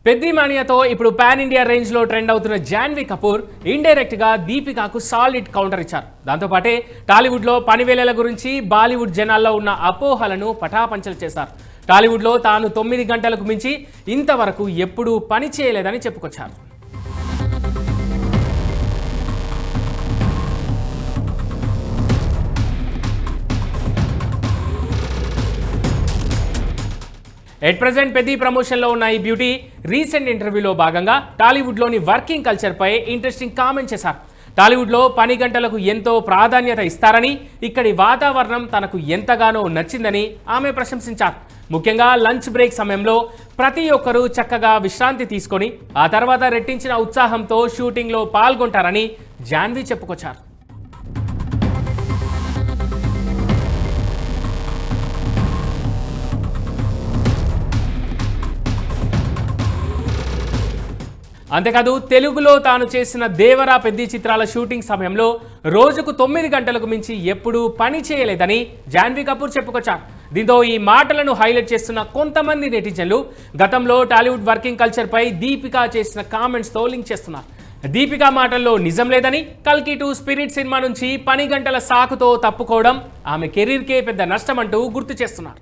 పెద్ది మానియాతో ఇప్పుడు pan India range లో trend అవుతున్న జాన్వీ కపూర్ ఇండైరెక్ట్ గా దీపికాకు సాలిడ్ కౌంటర్ ఇచ్చారు. దాంతోపాటే టాలీవుడ్ లో పనివేళల గురించి బాలీవుడ్ జనాల్లో ఉన్న అపోహలను పటాపంచలు చేశారు. టాలీవుడ్ లో తాను 9 గంటలకు మించి ఇంతవరకు ఎప్పుడూ పని చేయలేదని చెప్పుకొచ్చారు. ఎట్ ప్రెజెంట్ పెద్ది ప్రమోషన్లో ఉన్న ఈ బ్యూటీ రీసెంట్ ఇంటర్వ్యూలో భాగంగా టాలీవుడ్లోని వర్కింగ్ కల్చర్పై ఇంట్రెస్టింగ్ కామెంట్ చేశారు. టాలీవుడ్లో పని గంటలకు ఎంతో ప్రాధాన్యత ఇస్తారని, ఇక్కడి వాతావరణం తనకు ఎంతగానో నచ్చిందని ఆమె ప్రశంసించారు. ముఖ్యంగా లంచ్ బ్రేక్ సమయంలో ప్రతి ఒక్కరూ చక్కగా విశ్రాంతి తీసుకొని ఆ తర్వాత రెట్టించిన ఉత్సాహంతో షూటింగ్లో పాల్గొంటారని జాన్వీ చెప్పుకొచ్చారు. అంతేకాదు తెలుగులో తాను చేసిన దేవరా పెద్ది చిత్రాల షూటింగ్ సమయంలో రోజుకు 9 గంటలకు మించి ఎప్పుడూ పని చేయలేదని జాన్వీ కపూర్ చెప్పుకొచ్చారు. దీంతో ఈ మాటలను హైలైట్ చేస్తున్న కొంతమంది నెటిజన్లు గతంలో టాలీవుడ్ వర్కింగ్ కల్చర్పై దీపిక చేసిన కామెంట్స్తో లింక్ చేస్తున్నారు. దీపిక మాటల్లో నిజం లేదని, కల్కి 2 స్పిరిట్ సినిమా నుంచి పని గంటల సాకుతో తప్పుకోవడం ఆమె కెరీర్కే పెద్ద నష్టమంటూ గుర్తు చేస్తున్నారు.